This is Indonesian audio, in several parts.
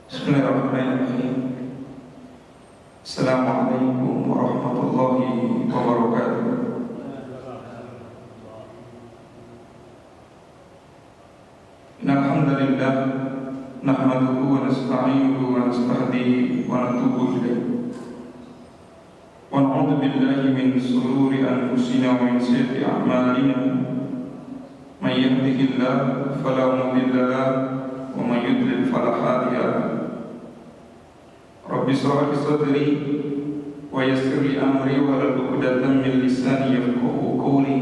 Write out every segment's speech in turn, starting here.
Bismillahirrahmanirrahim. Assalamualaikum warahmatullahi wabarakatuh. Innal hamdalillah nahmaduhu wa nasta'inuhu wa nastahdihi wa natubu ilayh. Wa na'udzu billahi min shururi anfusina wa min sayyiati a'malina. May yahdihillahu fala mudilla lahu wa may yudlil fala hadiya lahu. Rabbi shrah li sadri wa yassir li amri wahlul 'uqdatam min lisani yafqahu qawli.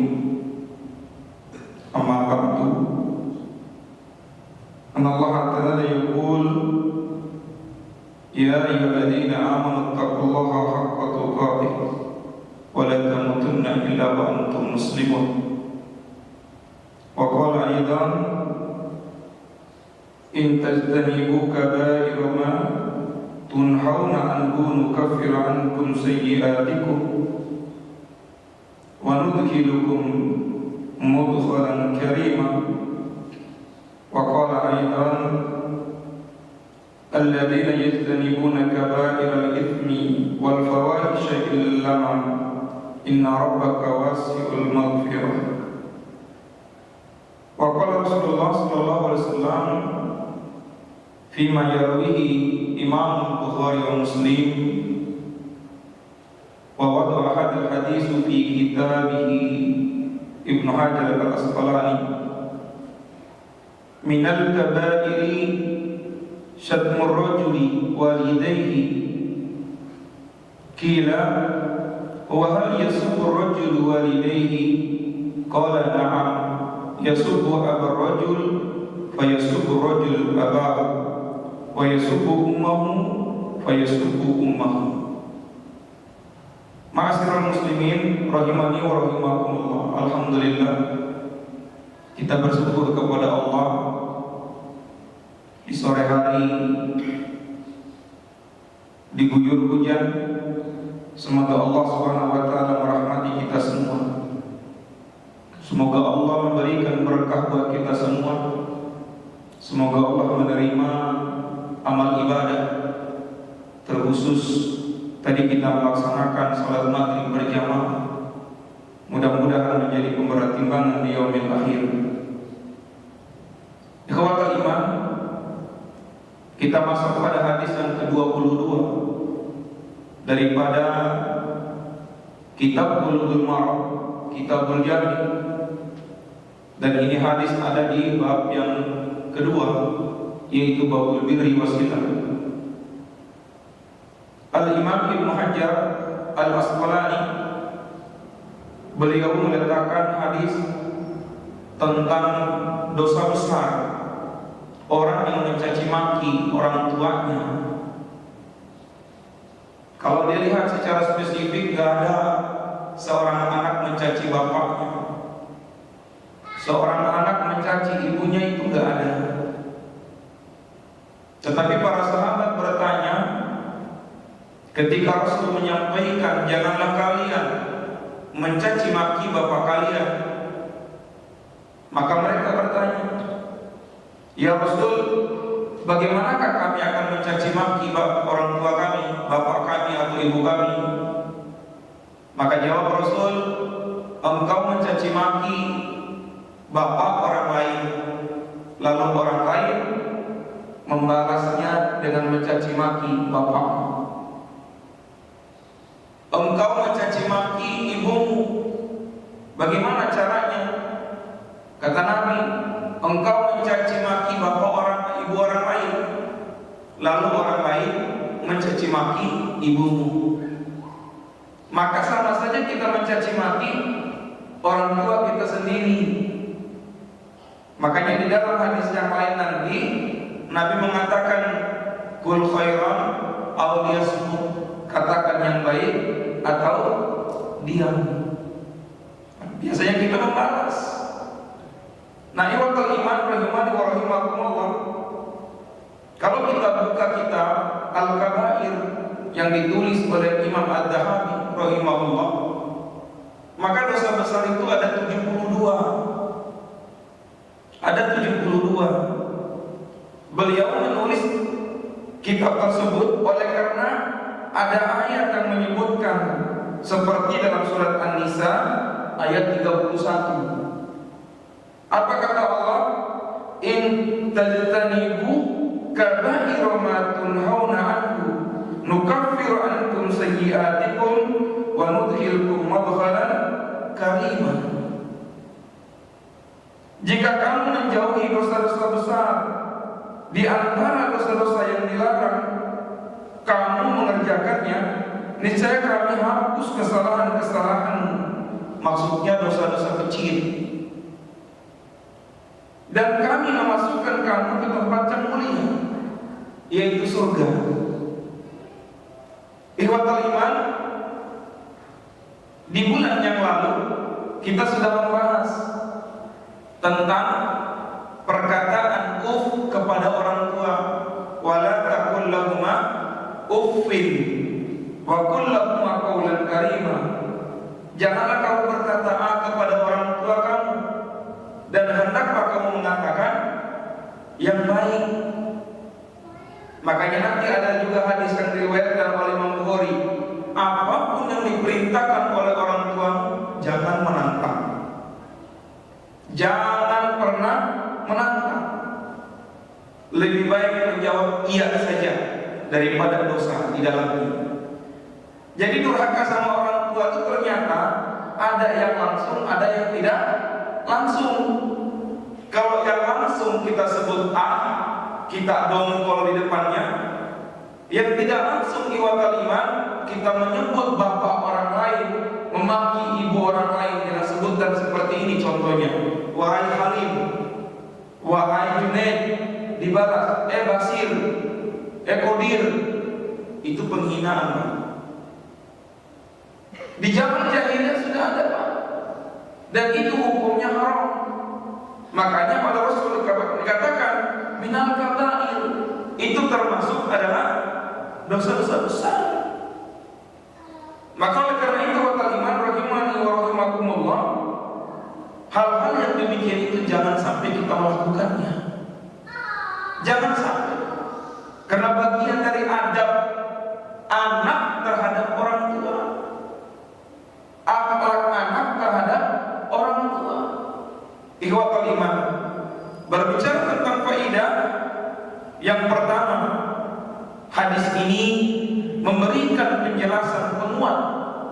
Amma ba'du. Anna Allah ta'ala yaqul ya ayyuhalladzina amanu taqullaha haqqa tuqatih wa la tamutunna illa wa antum muslimun. Wa qala aidan in tajtanibu kaba'ira ma tunhauna anhu nukaffir ankum sayyi'atikum wa nudkhilukum mudkhalan karima. Wa qala aidan alladhina yajtanibuna kaba'ira al-ithmi wal fawahisha illa ma inna rabbaka wasi'ul maghfirah. Wa qala Rasulullah sallallahu alaihi wasallam fima yarwihi Imam Bukhari wa Muslim wa wada'a hadal hadis fi kitabihi Ibnu Hajar al-Asqalani min al-kaba'iri syatmur rajuli walidayhi qila wa hal yasubbu ar-rajulu walidayhi qala na'am yasubbu abar rajul fayasubbu ar-rajul abahu wa yasubbu ummahu fayasubbu ummahu. Ma'asyiral muslimin rahimani wa rahimakumullah. Alhamdulillah, kita bersyukur kepada Allah di sore hari diguyur hujan. Semoga Allah Subhanahu wa taala merahmati kita semua. Semoga Allah memberikan berkah buat kita semua. Semoga Allah menerima amal ibadah, terkhusus tadi kita melaksanakan salat maghrib berjamaah. Mudah-mudahan menjadi pemberat timbangan di yaumil akhir. Ikhwatul iman, kita masuk pada hadis yang ke-22 daripada Kitab Bulughul Maram, Kitabul Jami. Dan ini hadis ada di bab yang kedua, yaitu babul birri wasilah. Al-Imam Ibnu Hajar al-Asqalani beliau meletakkan hadis tentang dosa besar orang yang mencaci maki orang tuanya. Kalau dilihat secara spesifik, gak ada seorang anak mencaci bapaknya, seorang anak mencaci ibunya, itu gak ada. Tetapi para sahabat bertanya ketika Rasul menyampaikan janganlah kalian mencaci maki bapak kalian, maka mereka bertanya, ya Rasul, bagaimanakah kami akan mencaci maki orang tua kami, bapak kami atau ibu kami? Maka jawab Rasul, engkau mencaci maki bapak orang lain, lalu orang lain membalasnya dengan mencaci maki bapak. Engkau mencaci maki ibumu, bagaimana caranya? Kata Nabi, engkau mencaci maki ibu orang lain, lalu orang lain mencaci maki ibumu. Maka sama saja kita mencaci maki orang tua kita sendiri. Makanya di dalam hadis yang lain nanti Nabi mengatakan kul khairan aw liyasmut, katakan yang baik atau diam. Biasanya kita membalas. Nah, ikhwatul iman rahimani wa rahimakumullah, kalau kita buka kitab Al-Kabair yang ditulis oleh Imam Ad-Dahabi rahimahullah, maka dosa besar itu ada 72. Ada 72. Beliau menulis kitab tersebut oleh karena ada ayat yang menyebutkan seperti dalam surat An-Nisa ayat 31. Apa kata Allah? In tajtanibu kaba'ira ma tunhauna anhu nukaffiru ankum sayyi'atikum wa nudkhilkum madkhalan karima. Jika kamu menjauhi dosa-dosa besar di antara dosa-dosa yang dilarang, kamu mengerjakannya, niscaya kami hapus kesalahan-kesalahanmu. Maksudnya dosa-dosa kecil. Dan kami memasukkan kamu ke tempat yang mulia, yaitu surga. Ikhwatul iman, di bulan yang lalu kita sudah membahas tentang perkataan kepada orang tua, wala taqul lahuma uffin wa qul lahuma qawlan karima. Janganlah kamu berkata kepada orang tua kamu, dan hendaklah kamu mengatakan yang baik. Makanya nanti ada juga hadis yang diriwayatkan oleh Imam Bukhari, apapun yang diperintahkan oleh orang tuamu, jangan menantang. Jangan pernah menantang. Lebih baik menjawab iya saja daripada dosa di dalamnya. Jadi durhaka sama orang tua itu ternyata ada yang langsung, ada yang tidak langsung. Kalau yang langsung kita sebut A, kita dongkol di depannya. Yang tidak langsung iwatal iman, kita menyebut bapak orang lain, memaki ibu orang lain dengan sebutan seperti ini contohnya. Wahai Halim, wahai Junaid, dibalas Basir, Kodir. Itu penghinaan, Pak. Di zaman jahiliyah sudah ada, Pak. Dan itu hukumnya haram. Makanya pada Rasul dikatakan minal kabair, itu termasuk adalah dosa-dosa besar. Maka oleh karena itu wa iman rahimani wa rahimakumullah, hal-hal yang demikian itu jangan sampai kita melakukannya. Jangan sampai. Karena bagian dari adab anak terhadap orang tua, akhlak anak terhadap orang tua. Ikhwatul iman, berbicara tentang faidah, yang pertama, hadis ini memberikan penjelasan penguat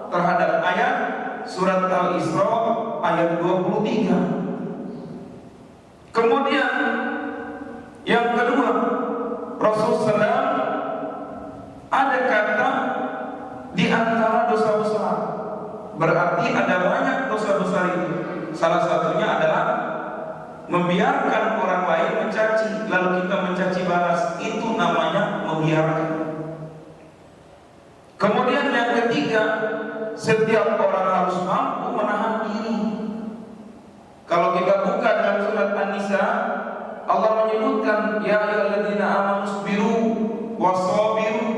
terhadap ayat surat Al-Isra ayat 23. Kemudian yang kedua, Rasulullah SAW ada kata di antara dosa besar. Berarti ada banyak dosa besar itu. Salah satunya adalah membiarkan orang lain mencaci, lalu kita mencaci balas. Itu namanya membiarkan. Kemudian yang ketiga, setiap orang harus mampu menahan diri. Kalau kita buka dalam surat An-Nisa, Allah menyebutkan ya ayyuhalladzina amanu sabiru wasabiru.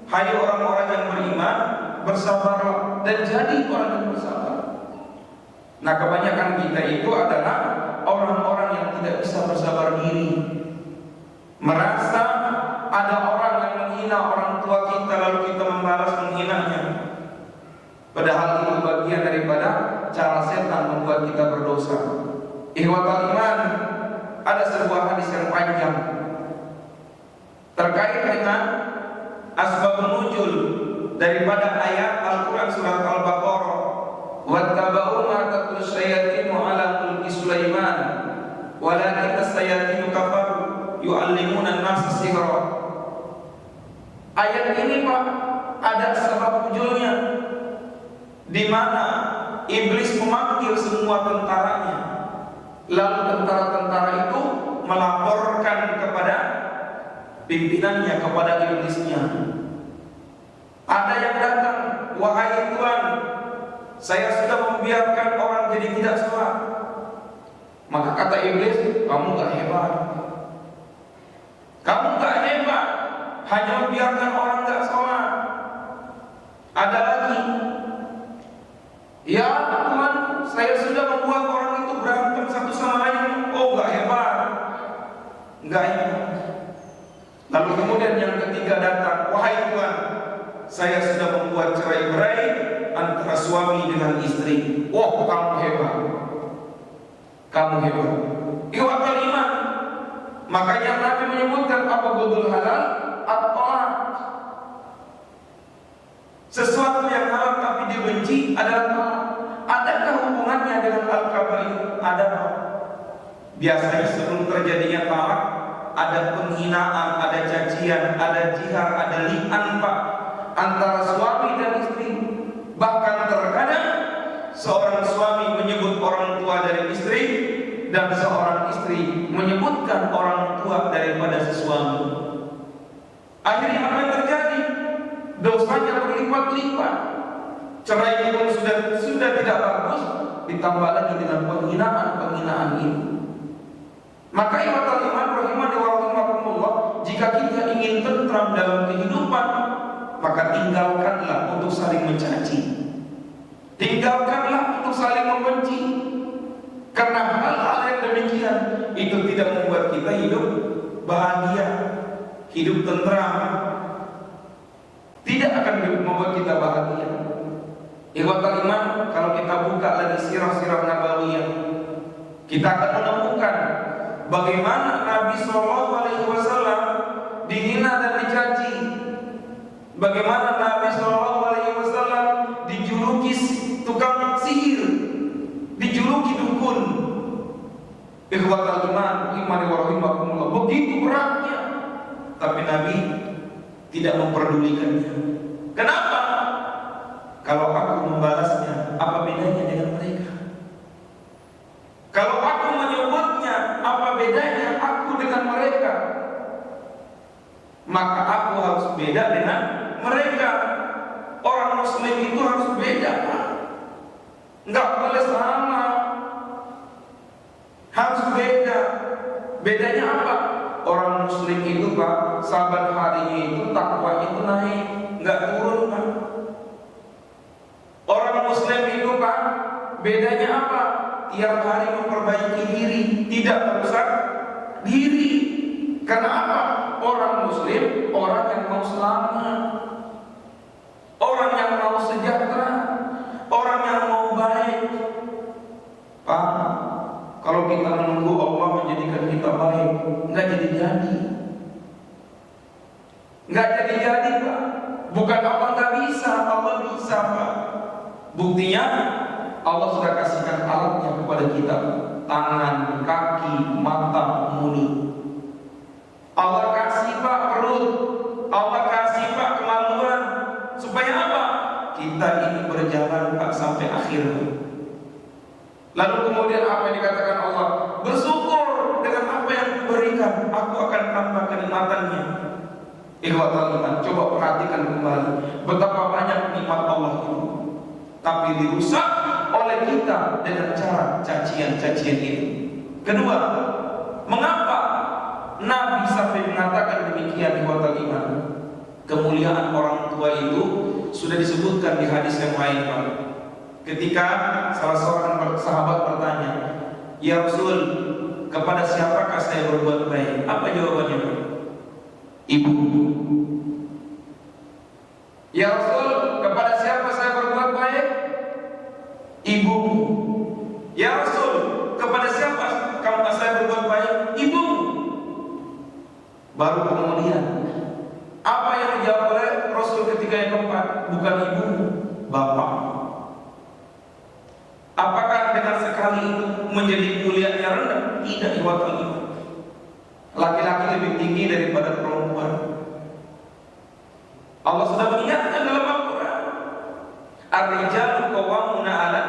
Hai orang-orang yang beriman, bersabarlah dan jadi orang yang bersabar. Nah, kebanyakan kita itu adalah orang-orang yang tidak bisa bersabar diri. Merasa ada orang yang menghina orang tua kita, lalu kita membalas menghinanya. Padahal itu bagian daripada cara setan membuat kita berdosa. Ikhwatul iman, ada sebuah hadis yang panjang terkait dengan asbab nuzul daripada ayat Al-Quran surat Al-Baqarah. Wattaba'u ma tatlu syayatinu ala mulki Sulaiman walakin as-sayatinu kafaru yu'allimuna an-nasa sihra. Ayat ini, Pak, ada sebab munculnya, di mana iblis memanggil semua tentaranya. Lalu tentara-tentara itu melaporkan kepada pimpinannya, kepada iblisnya. Ada yang datang, wahai Tuhan, saya sudah membiarkan orang jadi tidak sholat. Maka kata iblis, kamu gak hebat. Kamu gak hebat, hanya membiarkan orang gak sholat. Ada lagi, ya Tuhan, saya sudah membuat orang itu berantem satu sama lain. Oh, gak hebat. Gak hebat. Lalu kemudian yang ketiga datang, wahai Tuhan, saya sudah membuat cerai-berai antara suami dengan istri. Wah, kamu hebat. Kamu hebat. Ikhwatul iman. Makanya Nabi menyebutkan apa ghadul halal at-ta'at. Sesuatu yang halal tapi dibenci adalah ta'at. Adakah hubungannya dengan al-kabair? Ada. Biasanya sebelum terjadinya ta'at, ada penghinaan, ada cacian, ada jihar, ada li'an, Pak, antara suami dan istri. Bahkan terkadang seorang suami menyebut orang tua dari istri, dan seorang istri menyebutkan orang tua daripada si suami. Akhirnya apa yang terjadi? Dosanya berlipat-lipat. Cerai pun sudah tidak bagus, ditambah lagi dengan penghinaan ini. Maka ikhwatul iman rahimani wa rahimakumullah, jika kita ingin tentram dalam kehidupan, maka tinggalkanlah untuk saling mencaci. Tinggalkanlah untuk saling membenci. Karena hal-hal yang demikian itu tidak membuat kita hidup bahagia, hidup tentram. Tidak akan membuat kita bahagia. Ikhwatul iman, kalau kita buka lagi sirah-sirah nabawiyah, kita akan menemukan bagaimana Nabi SAW dihina dan dicaci, bagaimana Nabi SAW dijuluki tukang sihir, dijuluki dukun. Ikhwatul iman, imani wa rahimakumullah, begitu beratnya, tapi Nabi tidak memperdulikannya. Kenapa? Kalau aku membalasnya, apa bedanya dengan mereka? Kalau aku menyebutnya, apa bedanya aku dengan mereka? Maka aku harus beda dengan mereka. Orang muslim itu harus beda, Pak. Enggak boleh sama, harus beda. Bedanya apa? Orang muslim itu, Pak, saban harinya itu takwa itu naik, enggak turun, Pak. Orang muslim itu, Pak, bedanya apa? Tiap hari memperbaiki diri, tidak merusak diri. Karena apa? Orang muslim, orang yang mau selamat, orang yang mau sejahtera, orang yang mau baik. Pak, kalau kita menunggu Allah menjadikan kita baik, nggak jadi-jadi. Nggak jadi-jadi, Pak. Bukan Allah nggak bisa, Allah bisa, Pak. Buktinya Allah sudah kasihkan alatnya kepada kita, tangan, kaki, mata, mulut. Allah kasih, Pak, perut. Allah kasih, Pak, kemaluan. Supaya apa? Kita ini berjalan, Pak, sampai akhir. Lalu kemudian apa yang dikatakan Allah? Bersyukur dengan apa yang diberikan, aku akan tambah kenikmatannya. Ikhwatul iman, coba perhatikan kembali betapa banyak nikmat Allah itu, tapi dirusak oleh kita dengan cara cacian-cacian itu. Kedua, mengapa Nabi sampai mengatakan demikian? Ikhwatul iman, kemuliaan orang tua itu sudah disebutkan di hadis yang lain, Pak. Ketika salah seorang sahabat bertanya, "Ya Rasul, kepada siapakah saya berbuat baik?" Apa jawabannya, Pak? Ibu. "Ya Rasul, kepada siapa saya berbuat baik?" Ibu. "Ya Rasul, kepada siapa saya berbuat baik?" Ibu. Baru kemudian apa yang dijawab oleh Rasul ketika yang keempat? Bukan ibu, bapak. Apakah dengan sekali itu menjadi mulianya rendah? Tidak, ikhwatul iman. Laki-laki lebih tinggi daripada perempuan. Allah sudah mengingatkan dalam Al-Quran, "Ar-rijalu qawwamuna 'ala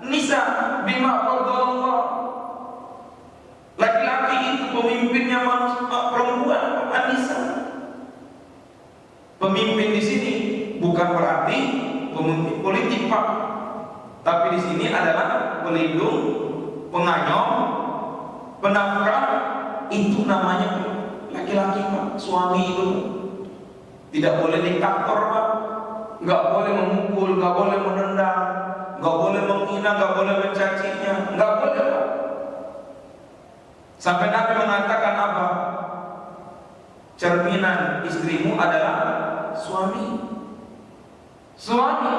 nisa bima faddalallah." Laki-laki itu pemimpinnya perempuan, An-Nisa. Pemimpin di sini bukan berarti pemimpin politik, Pak. Tapi di sini adalah pelindung, penganyom, penafkah. Itu namanya laki-laki, Pak. Suami itu tidak boleh diktator, Pak. Nggak boleh memukul, nggak boleh menendang, nggak boleh menghina, nggak boleh mencacinya, nggak boleh, Pak. Sampai Nabi mengatakan apa? cerminan istrimu adalah suami. Suami.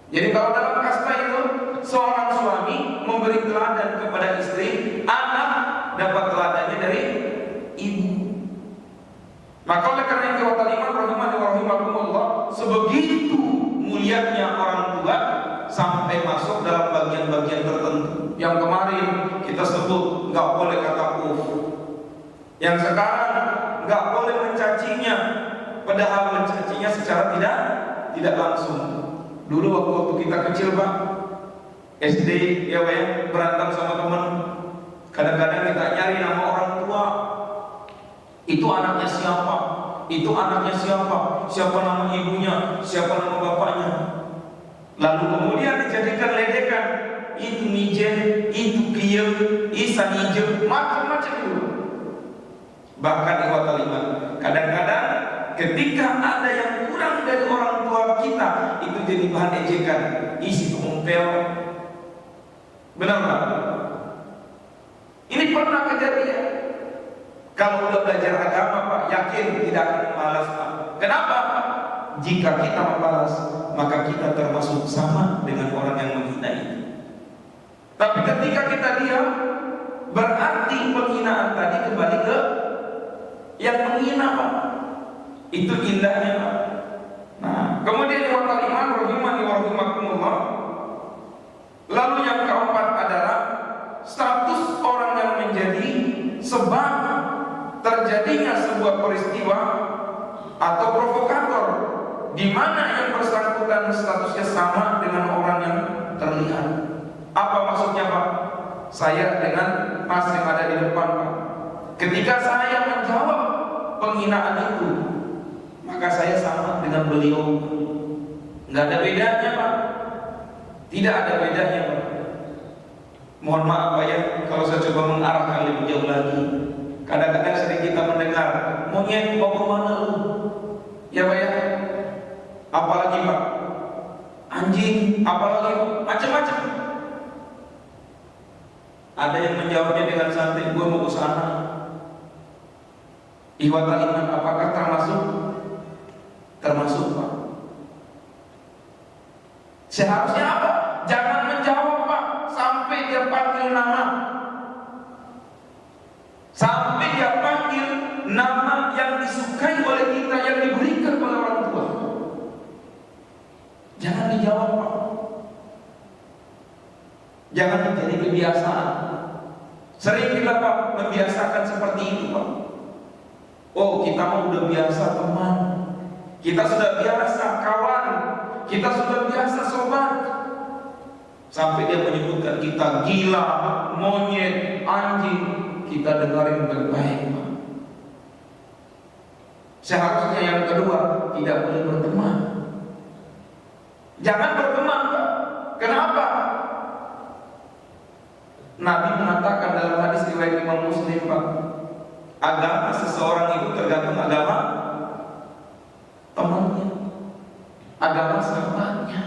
Jadi kalau dalam kasta itu seorang suami memberi teladan kepada istri, anak dapat teladannya dari ibu. Maka oleh karena itu iman rahimani wa rahimakumullah, sebegitu mulianya orang tua sampai masuk dalam bagian-bagian tertentu. Yang kemarin kita sebut nggak boleh kata uf. Yang sekarang nggak boleh mencacinya, padahal mencacinya secara tidak langsung. Dulu waktu kita kecil Pak, SD ya Pak ya, berantem sama teman, kadang-kadang kita nyari nama orang tua. Itu anaknya siapa? Itu anaknya siapa? Siapa nama ibunya? Siapa nama bapaknya? Lalu kemudian dijadikan ledekan. Itu mijen, itu kieu, isa nijem, macam-macam itu. Bahkan ikhwatal iman, kadang-kadang ketika ada yang kurang dari orang tua kita, itu jadi bahan ejekan. Isi tumpel. Benar Pak? Ini pernah kejadian. Kalau udah belajar agama Pak, yakin tidak akan membalas Pak. Kenapa? Jika kita membalas, maka kita termasuk sama dengan orang yang menghina itu. Tapi ketika kita diam, berarti penghinaan tadi kembali ke yang menghina Pak. Itu indahnya Pak. Nah, kemudian ikhwatal iman rahimani wa rahimakumullah. Lalu yang keempat adalah status orang yang menjadi sebab terjadinya sebuah peristiwa atau provokator, di mana yang bersangkutan statusnya sama dengan orang yang terlihat. Apa maksudnya Pak? Saya dengan Mas yang ada di depan Pak, ketika saya menjawab penghinaan itu, maka saya sama dengan beliau. Nggak ada bedanya Pak. Tidak ada bedanya Pak. Mohon maaf Pak ya, kalau saya coba mengarahkan lebih jauh lagi. Kadang-kadang sering kita mendengar, monyet mau kemana lu? Ya Pak ya. Apalagi Pak, anjing, apalagi macam-macam. Ada yang menjawabnya dengan santai, gue mau ke sana. Ikhwatal iman, apakah termasuk? Termasuk Pak. Seharusnya apa? Jangan menjawab Pak sampai dia panggil nama. Sampai dia panggil nama yang disukai oleh kita, yang diberikan oleh orang tua. Jangan dijawab Pak. Jangan menjadi kebiasaan. Sering kita Pak membiasakan seperti itu Pak. Oh, kita mau udah biasa teman, kita sudah biasa kawan, kita sudah biasa sobat. Sampai dia menyebutkan kita gila, monyet, anjing, kita dengarin baik-baik Pak. Seharusnya yang kedua, tidak boleh berteman. Jangan berteman Pak. Kenapa? Nabi mengatakan dalam hadis riwayat Imam Muslim Pak, agama seseorang itu tergantung agama temannya, agama sahabatnya.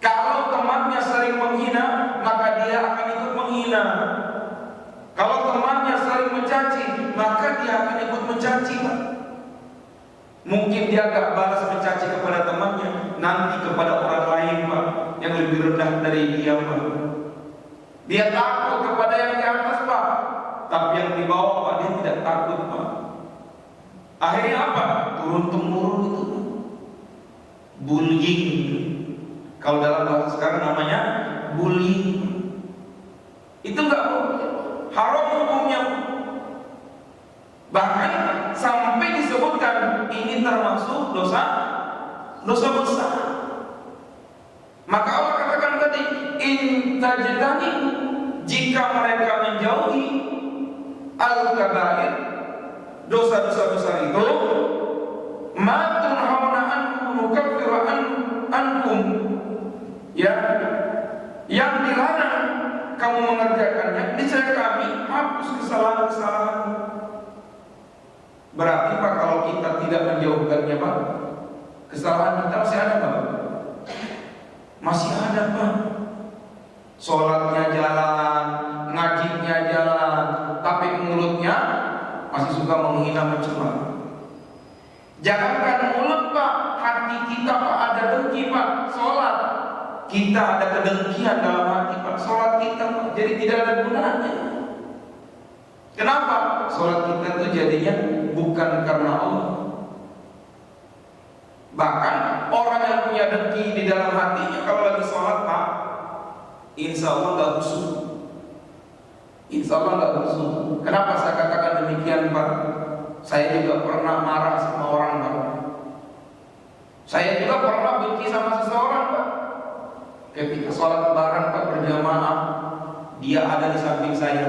Kalau temannya sering menghina, maka dia akan ikut menghina. Kalau temannya sering mencaci, maka dia akan ikut mencaci Pak. Mungkin dia gak balas mencaci kepada temannya, nanti kepada orang lain Pak, yang lebih rendah dari dia Pak. Dia takut kepada yang di atas Pak, tapi yang di bawah Pak dia tidak takut Pak. Akhirnya apa? Turun-temurun itu bullying. Kalau dalam bahasa sekarang namanya bullying. Itu enggak haram hukumnya. Bahkan sampai disebutkan ini termasuk dosa besar. Maka Allah katakan tadi, intajtani, jika mereka menjauhi al-kabair, dosa-dosa besar itu, ma tunhauna anhu nukaffiru ankum, ya, yang dilarang kamu mengerjakannya, niscaya kami hapus kesalahan-kesalahan. Berarti Pak, kalau kita tidak menjauhkannya Pak, kesalahan kita masih ada Pak. Masih ada Pak. Sholatnya jalan, ngajinya jalan, tapi mulutnya masih suka menghina, mencela. Jangankan mulut Pak, hati kita Pak ada dengki Pak. Sholat kita ada kedengkian dalam hati Pak. Sholat kita Pak jadi tidak ada gunanya. Kenapa? Sholat kita itu jadinya bukan karena Allah. Bahkan orang yang punya dengki di dalam hatinya kalau lagi sholat Pak, insya Allah nggak khusyuk. Insya Allah nggak khusyuk. Kenapa saya katakan demikian Pak? Saya juga pernah marah sama orang Pak. Saya juga pernah benci sama seseorang Pak. Ketika sholat bareng Pak berjamaah, dia ada di samping saya,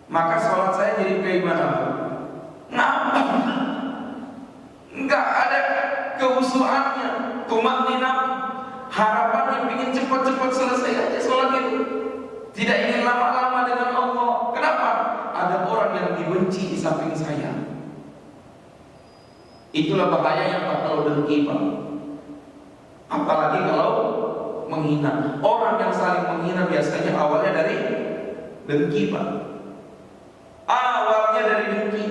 maka sholat saya jadi kayak gimana Pak? Nambah, nggak ada kehusuannya, tumakninah, harapannya ingin cepat-cepat selesai aja sholat itu, tidak ingin lama-lama dengan Allah. Kenapa? Ada orang yang dibenci di samping saya. Itulah bahayanya Pak kalau dengki Pak. Apalagi kalau menghina. Orang yang saling menghina biasanya awalnya dari dengki Pak. Awalnya dari dengki.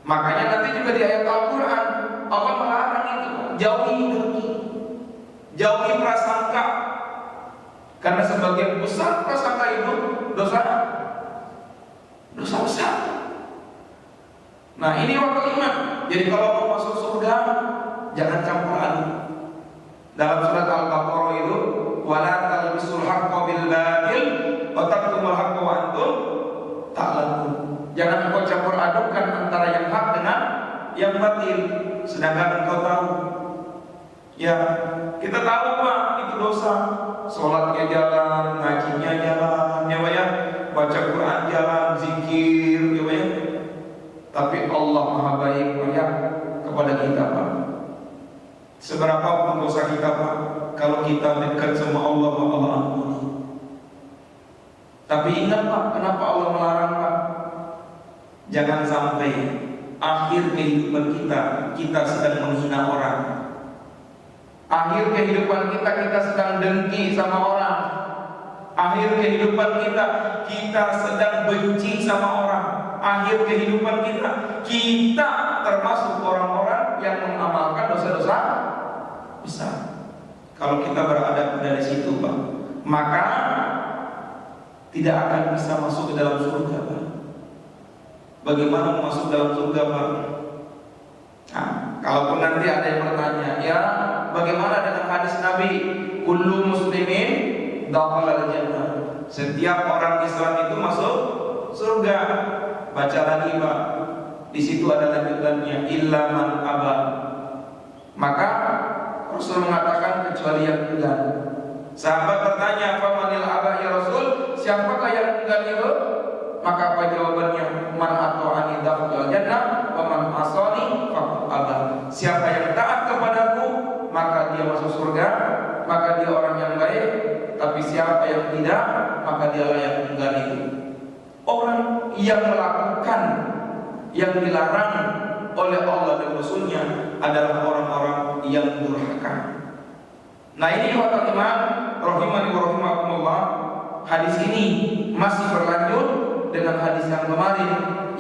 Makanya nanti juga di ayat Al-Quran Allah melarang itu, jauhi dengki, jauhi prasangka. Karena sebagian besar prasangka itu dosa besar. Nah ini waktu iman. Jadi kalau mau masuk surga jangan campur aduk. Dalam surat Al-Baqarah itu, wala talbisul haqqo bil batil wa taktumul haqqo wa antum ta'lamun. Jangan engkau campur adukkan antara yang hak dengan yang batil, sedangkan engkau tahu. Ya, kita tahu Pak, itu dosa. Sholatnya jalan, ngajinya jalan, ya Pak ya, baca Quran jalan, zikir, ya Pak ya. Tapi Allah Maha Baik Pak ya kepada kita Pak. Seberapapun dosa kita Pak, kalau kita dekat sama Allah, Allah ampuni. Tapi ingat Pak, kenapa Allah melarang Pak? Jangan sampai akhir kehidupan kita sedang menghina orang. Akhir kehidupan kita sedang dengki sama orang. Akhir kehidupan kita sedang benci sama orang. Akhir kehidupan kita termasuk orang-orang yang mengamalkan dosa-dosa besar. Kalau kita berada dari situ Pak, maka tidak akan bisa masuk ke dalam surga Pak. Bagaimana masuk dalam surga Pak? Nah, kalaupun nanti ada yang bertanya, ya bagaimana dengan hadis Nabi, kullu muslimin dakhalal jannah, setiap orang Islam itu masuk surga. Baca lagi Pak, di situ ada lanjutannya, illa man aba. Maka Rasul mengatakan kecuali yang enggan. Sahabat bertanya, famanil aba ya Rasul, siapakah yang enggan itu? Maka apa jawabannya? Man ata'ani dakhalal jannah wa man asani faqad aba. Siapa yang taat kepadaku maka dia masuk surga, maka dia orang yang baik. Tapi siapa yang tidak, maka dialah yang enggan itu. Orang yang melakukan yang dilarang oleh Allah dan Rasulnya adalah orang-orang yang durhaka. Nah ini waktu iman rahimani wa rahimakumullah. Hadis ini masih berlanjut dengan hadis yang kemarin,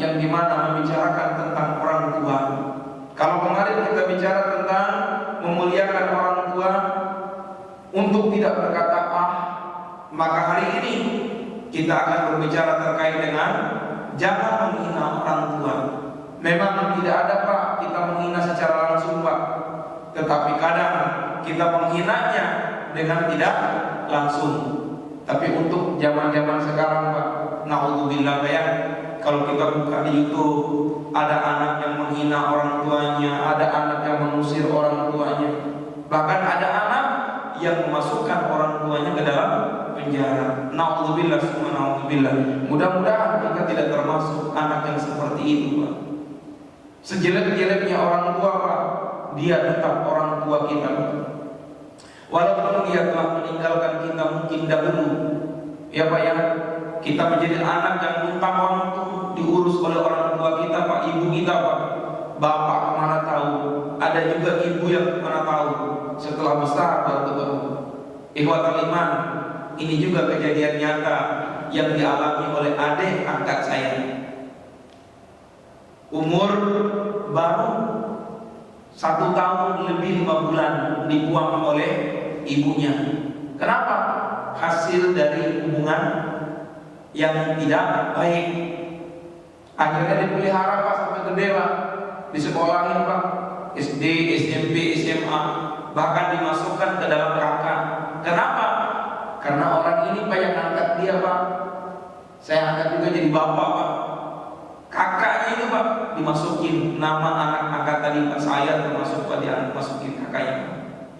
yang dimana membicarakan tentang orang tua. Kalau kemarin kita bicara tentang memuliakan orang tua untuk tidak berkata maka hari ini kita akan berbicara terkait dengan jangan menghina orang tua. Memang tidak ada Pak kita menghina secara langsung Pak, tetapi kadang kita menghinanya dengan tidak langsung. Tapi untuk zaman-zaman sekarang Pak, naudzubillah ya, kalau kita buka di YouTube ada anak yang menghina orang tuanya, ada anak yang mengusir orang tuanya, bahkan ada anak yang memasukkan orang tuanya ke dalam penjara. Naudzubillah summa naudzubillah. Mudah-mudahan kita tidak termasuk anak yang seperti itu Pak. Sejelek-jeleknya orang tua Pak, dia tetap orang tua kita Pak. Walaupun dia telah meninggalkan kita mungkin dahulu, ya Pak ya, kita menjadi anak yang luntang wantung diurus oleh orang tua kita Pak, ibu kita Pak. Bapak kemana tahu, ada juga ibu yang kemana tahu, setelah besar baru ketemu. Ikhwatul iman, ini juga kejadian nyata yang dialami oleh adik angkat saya. umur baru 1 tahun lebih 5 bulan dibuang oleh ibunya. Kenapa? Hasil dari hubungan yang tidak baik. Akhirnya dipelihara Pak sampai gede Pak, disekolahin Pak, SD, SMP, SMA, bahkan dimasukkan ke dalam kakak. Kenapa? Karena orang ini banyak angkat dia Pak. Saya angkat juga jadi bapak Pak. Kakaknya itu Pak dimasukin nama anak angkat tadi Pak, saya termasuk Pak, dia masukin kakaknya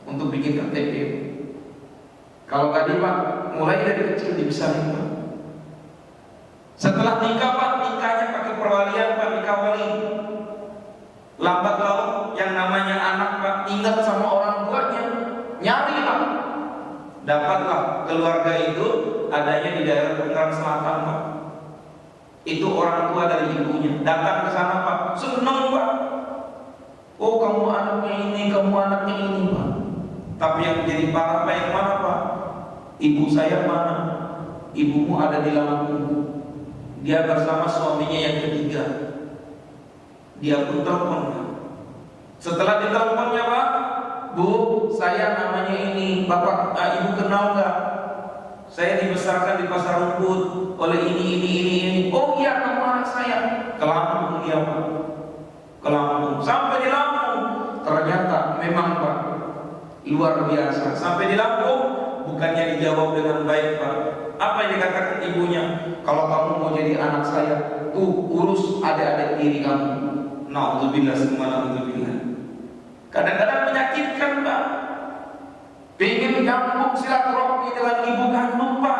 untuk bikin KTP. Kalau tadi Pak mulai dari kecil dibesarin Pak. Setelah nikah Pak, nikahnya pakai perwalian Pak, nikah wali. Lambat laun yang namanya anak Pak ingat sama orang tuanya, nyari Pak. Dapatlah keluarga itu adanya di daerah Tangerang Selatan Pak. Itu orang tua dari ibunya datang ke sana Pak, seneng Pak. Oh kamu anaknya ini, kamu anaknya ini Pak. Tapi yang jadi parah Pak yang mana Pak? Ibu saya mana? Ibumu ada di Lampung. Dia bersama suaminya yang ketiga. Dia pun telepon Pak. Setelah diteleponnya Pak, Bu, saya namanya ini, Bapak, Ibu kenal nggak? Saya dibesarkan di Pasar Rumput oleh ini. Oh iya, kamu anak saya. Ke Lampung dia Pak. Ke Lampung. Sampai di Lampung, ternyata memang Pak luar biasa. Sampai di Lampung, bukannya dijawab dengan baik Pak. Apa yang dikatakan ibunya? Kalau kamu mau jadi anak saya, tuh urus adik-adik diri kamu. Na'udzubillah summa na'udzubillah. Kadang-kadang menyakitkan Pak. Pengen nyambung silaturahmi dengan ibu kandung Pak,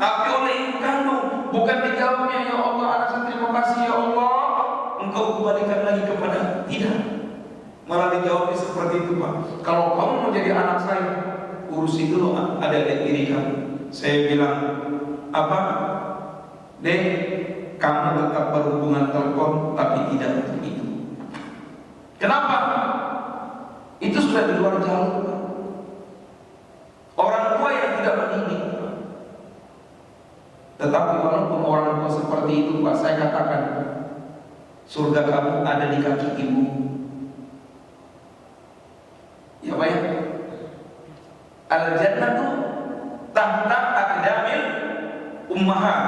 tapi oleh ibu kandung bukan dijawabnya, ya Allah anak saya terima kasih ya Allah, engkau kembalikan lagi kepada tidak. Malah dijawabnya seperti itu Pak. Kalau kamu mau jadi anak saya, urusi dulu adik-adik diri kamu. Saya bilang apa? Dek, kamu tetap berhubungan telepon tapi tidak untuk itu. Kenapa? Itu sudah di luar jalur Pak. Orang tua yang tidak mendidik. Tetapi walaupun orang tua seperti itu Pak, saya katakan surga kamu ada di kaki ibu. Ya Pak ya. Al-jannatu tahta aqdamil ummahat.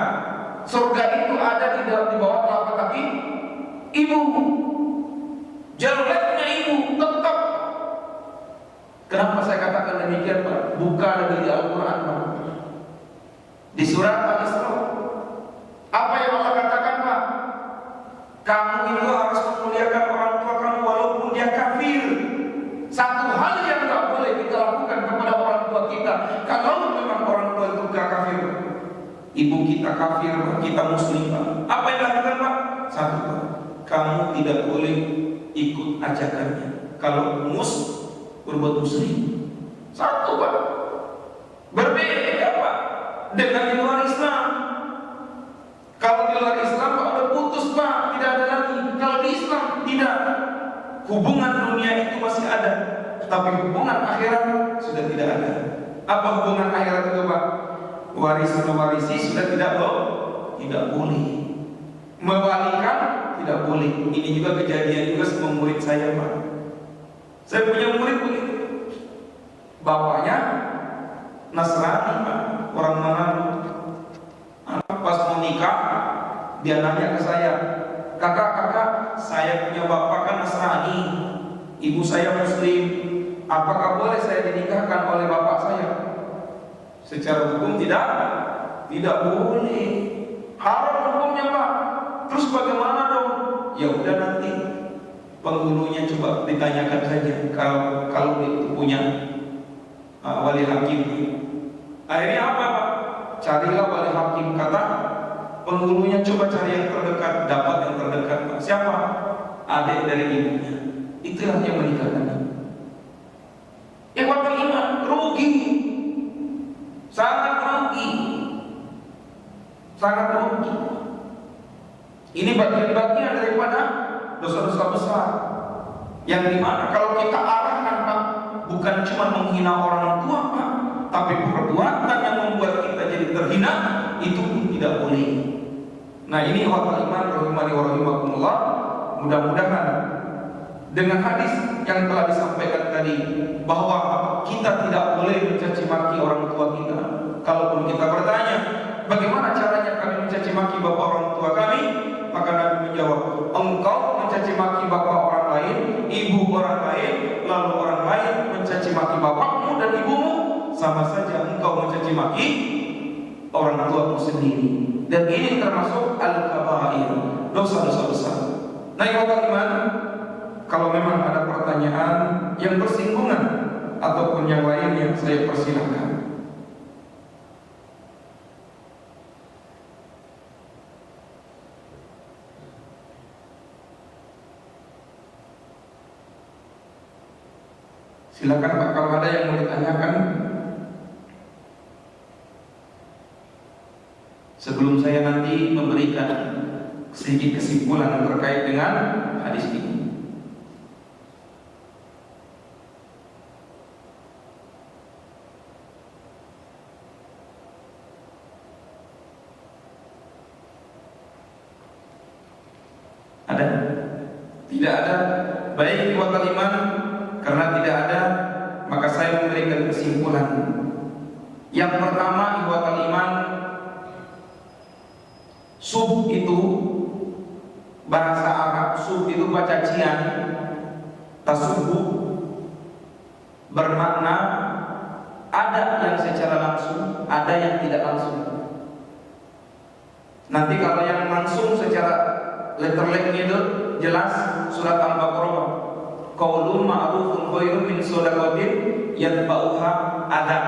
Surga itu ada di bawah telapak kaki ibu. Jeleknya ibu tetap. Kenapa saya katakan demikian Pak? Buka lagi di Al-Quran Pak. Di surat Al-Isra, apa yang Allah katakan Pak? Kamu itu harus memuliakan orang tua kamu walaupun dia kafir. Satu hal yang tidak boleh kita lakukan kepada orang tua kita, kalau memang orang tua itu gak kafir, ibu kita kafir Pak, kita muslim Pak, apa yang dilakukan Pak? Satu Pak, kamu tidak boleh ikut ajakannya. Kalau berbuat muslim. Satu Pak. Berbeda Pak dengan di luar Islam. Kalau di luar Islam Pak udah putus Pak, tidak ada lagi. Kalau di Islam tidak. Hubungan dunia itu masih ada, tapi hubungan akhirat sudah tidak ada. Apa hubungan akhirat itu Pak? Warisan mewarisi sudah tidak boleh. Mewalikan tidak boleh. Ini juga kejadian juga sama murid saya Pak. Saya punya murid begitu. Bapaknya Nasrani Pak, orang Manado. Pas mau nikah, dia nanya ke saya, kakak, saya punya bapak kan Nasrani, ibu saya Muslim. Apakah boleh saya dinikahkan oleh bapak saya? Secara hukum tidak boleh. Haram hukumnya Pak. Terus bagaimana dong? Ya udah nanti penghulunya coba ditanyakan saja kalau itu punya wali hakim. Akhirnya apa Pak? Carilah wali hakim. Kata penghulunya coba cari yang terdekat. Dapat yang terdekat Pak. Siapa? Adik dari ibunya. Itulah yang menikahkan. Ikhwatul iman, rugi. Sangat rugi. Ini bagian-bagian daripada dosa-dosa besar yang dimana kalau kita arahkan Pak, bukan cuma menghina orang tua Pak, tapi perbuatan yang membuat kita jadi terhina itu pun tidak boleh. Nah ini ikhwatul iman rahimani wa rahimakumullah. mudah-mudahan dengan hadis yang telah disampaikan tadi bahwa kita tidak boleh mencaci maki orang tua kita. Kalaupun kita bertanya, bagaimana caranya kami mencaci maki bapak orang tua kami? Maka Nabi menjawab, engkau mencaci maki bapak orang lain, ibu orang lain, lalu orang lain mencaci maki bapakmu dan ibumu, sama saja engkau mencaci maki orang tuamu sendiri. Dan ini termasuk al-kabair, dosa-dosa besar. Nah, ikhwatal iman, kalau memang ada pertanyaan yang bersinggungan ataupun yang lainnya, saya persilahkan. Silakan Pak, kalau ada yang mau ditanyakan. Sebelum saya nanti memberikan sedikit kesimpulan terkait dengan hadis ini. Ada? Tidak ada. Baik, ikhwatal iman, karena tidak ada, maka saya memberikan kesimpulan. Yang pertama, ikhwatal iman, sub itu bahasa Arab, sub itu bacacian, tasubbu bermakna ada yang secara langsung, ada yang tidak langsung. Nanti kalau yang langsung secara letterleknya itu jelas surat Al-Baqarah, qaulun ma'rufun khairun min shadaqatin yatba'uha ada.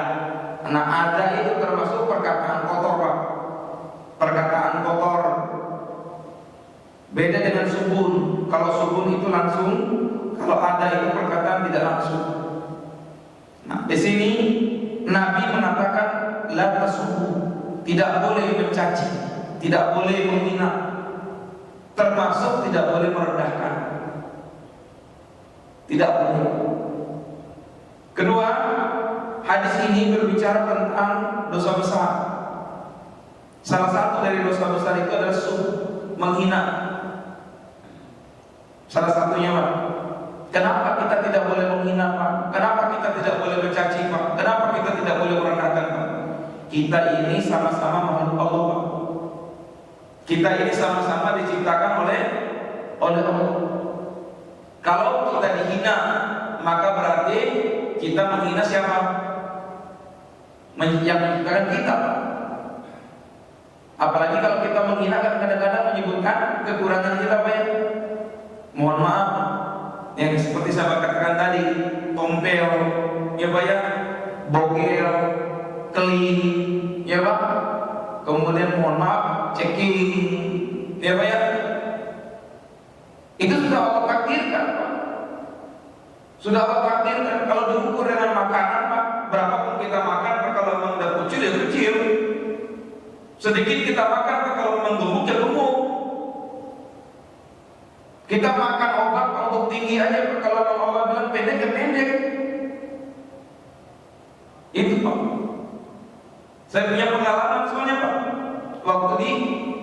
Nah, ada itu termasuk perkataan kotor, Pak. Perkataan kotor. Beda dengan subun. Kalau subun itu langsung, kalau ada itu perkataan tidak langsung. Nah, di sini Nabi mengatakan la tasubbu, tidak boleh mencaci, tidak boleh menghina, termasuk tidak boleh merendahkan. Tidak boleh. Kedua, hadis ini berbicara tentang dosa besar. Salah satu dari dosa besar itu adalah menghina. Salah satunya, Pak. Kenapa kita tidak boleh menghina, Pak? Kenapa kita tidak boleh mencaci, Pak? Kenapa kita tidak boleh merendahkan, Pak? Kita ini sama-sama makhluk Allah, Pak. Kita ini sama-sama diciptakan oleh Allah. Kalau kita dihina, maka berarti kita menghina siapa? Yang menciptakan kita. Apalagi kalau kita menghina, kan kadang-kadang menyebutkan kekurangan kita, Pak, ya. Mohon maaf, yang seperti saya katakan tadi, tompel, ya Pak, ya, bogel, keling, ya Pak. Kemudian mohon maaf, ceking, ya Pak, ya. Itu sudah Allah takdirkan, Pak. Sudah Allah takdirkan. Kalau diukur dengan makanan, Pak, berapapun kita makan, Pak, kalau memang udah kecil ya kecil. Sedikit kita makan, Pak, kalau memang gemuk ya gemuk. Kita makan obat untuk tinggi aja, Pak, kalau memang Allah bilang pendek ya pendek. Itu, Pak. Saya punya pengalaman soalnya, Pak. Waktu di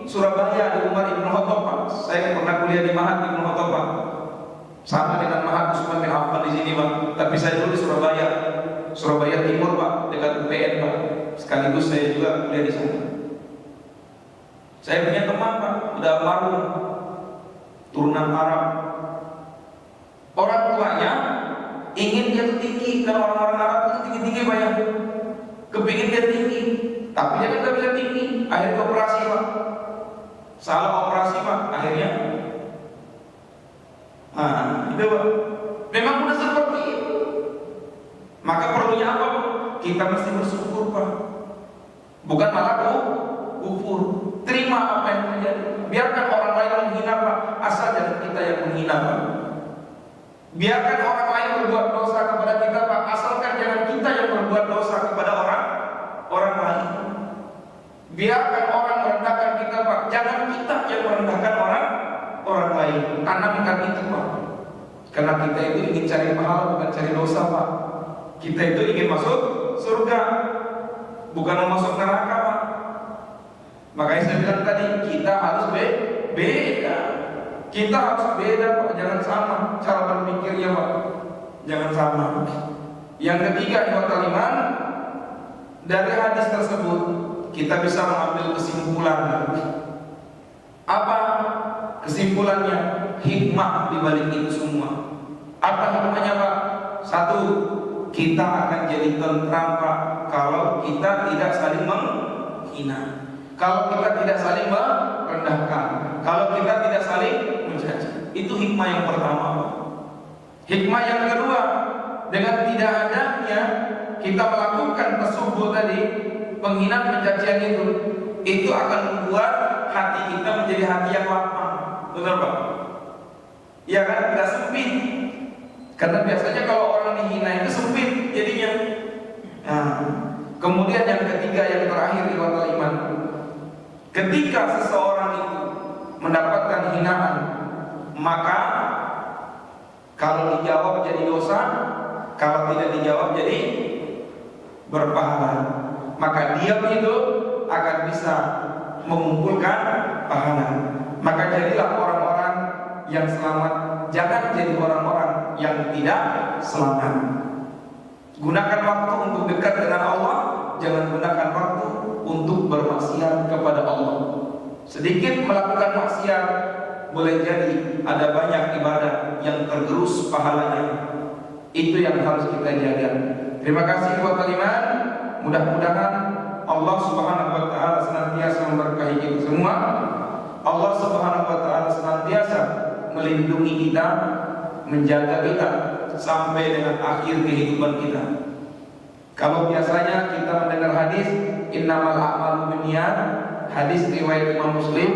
Surabaya ada Umar Ibn Khattab, Pak. Saya pernah kuliah di Mahat Ibn Khattab, Pak. Sama dengan Mahat Usman bin Affan di sini, Pak. Tapi saya dulu di Surabaya, Surabaya Timur, Pak, dekat UPN, Pak. Sekaligus saya juga kuliah di sana. Saya punya teman, Pak, udah almarhum, turunan Arab. Orang tuanya ingin dia tinggi, karena orang-orang Arab itu tinggi-tinggi, Pak, ya. Kepingin dia tinggi, tapi dia kan gak bisa tinggi. Akhirnya operasi, Pak. Salah operasi, Pak, akhirnya. Nah, itu, Pak. Memang udah seperti itu. Maka perlunya apa, Pak? Kita mesti bersyukur, Pak. Bukan malah kufur. Terima apa yang terjadi. Biarkan orang lain menghina, Pak, asal jangan kita yang menghina, Pak. Biarkan orang lain berbuat dosa kepada kita, Pak, asalkan jangan kita yang berbuat dosa kepada orang lain. Biarkan orang merendahkan kita, Pak, jangan kita yang merendahkan orang lain. Tanamkan itu, Pak. Karena kita itu ingin cari pahala, bukan cari dosa, Pak. Kita itu ingin masuk surga, bukan mau masuk neraka, Pak. Makanya saya bilang tadi, kita harus beda. Kita harus beda Pak, jangan sama cara berpikirnya Pak. Jangan sama. Yang ketiga, ikhwatal iman, dari hadis tersebut kita bisa mengambil kesimpulan. Apa kesimpulannya? Hikmah di balik itu semua. Apa hikmahnya Pak? Satu, kita akan jadi tentram Pak kalau kita tidak saling menghina, kalau kita tidak saling merendahkan, kalau kita tidak saling mencaci. Itu hikmah yang pertama Pak. Hikmah yang kedua, dengan tidak adanya kita melakukan tersebut tadi, penghinaan pencacian itu akan membuat hati kita menjadi hati yang lapang. Benar Pak? Ya kan, tidak sempit. Karena biasanya kalau orang dihina itu sempit jadinya. Nah, kemudian yang ketiga, yang terakhir, ikhwatul iman, ketika seseorang itu mendapatkan hinaan, maka kalau dijawab jadi dosa, kalau tidak dijawab jadi berpahala. Maka diam itu akan bisa mengumpulkan pahala. Maka jadilah orang-orang yang selamat, jangan jadi orang-orang yang tidak selamat. Gunakan waktu untuk dekat dengan Allah, jangan gunakan waktu untuk bermaksiat kepada Allah. Sedikit melakukan maksiat, boleh jadi ada banyak ibadah yang tergerus pahalanya. Itu yang harus kita jaga. Terima kasih buat kalimat. Mudah-mudahan Allah Subhanahu wa taala senantiasa memberkahi kita semua. Allah Subhanahu wa taala senantiasa melindungi kita, menjaga kita sampai dengan akhir kehidupan kita. Kalau biasanya kita mendengar hadis innamal a'malu binniyat, hadis riwayat Imam Muslim,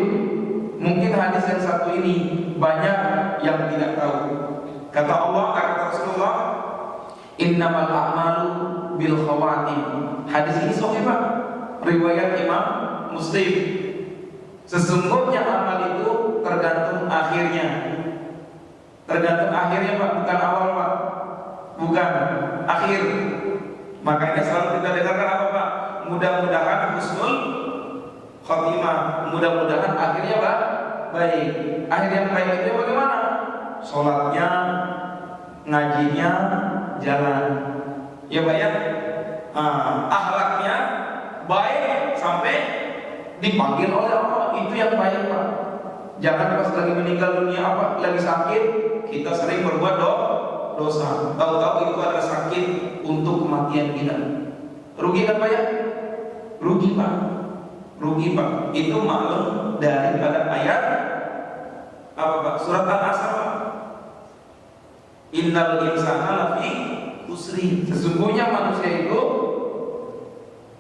mungkin hadis yang satu ini banyak yang tidak tahu. Kata Allah, kata Rasulullah, innamal a'malu bil khawatim. Hadis ini sahih Pak, riwayat Imam Muslim. Sesungguhnya amal itu tergantung akhirnya. Tergantung akhirnya Pak, bukan awal Pak. Bukan akhir. Makanya selalu kita dengarkan apa Pak? Mudah-mudahan husnul khotimah. Mudah-mudahan akhirnya Pak baik. Akhir yang baik itu bagaimana? Sholatnya, ngajinya, jalan. Ya Pak ya. Akhlaknya baik sampai dipanggil oleh Allah. Itu yang baik Pak. Jangan pas lagi meninggal dunia apa, lagi sakit, kita sering berbuat dosa. Tahu-tahu itu adalah sakit untuk kematian kita. Rugi kan Pak ya? Rugi Pak. Rugi Pak. Itu maklum daripada ayat apa Pak? Surat Al-Asr Pak. Innal insana lafi khusri. Sesungguhnya manusia itu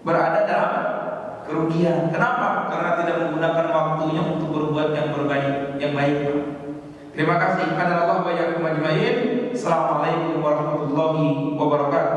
berada dalam kerugian. Kenapa? Karena tidak menggunakan waktunya untuk berbuat yang baik. Terima kasih. Assalamualaikum warahmatullahi wabarakatuh.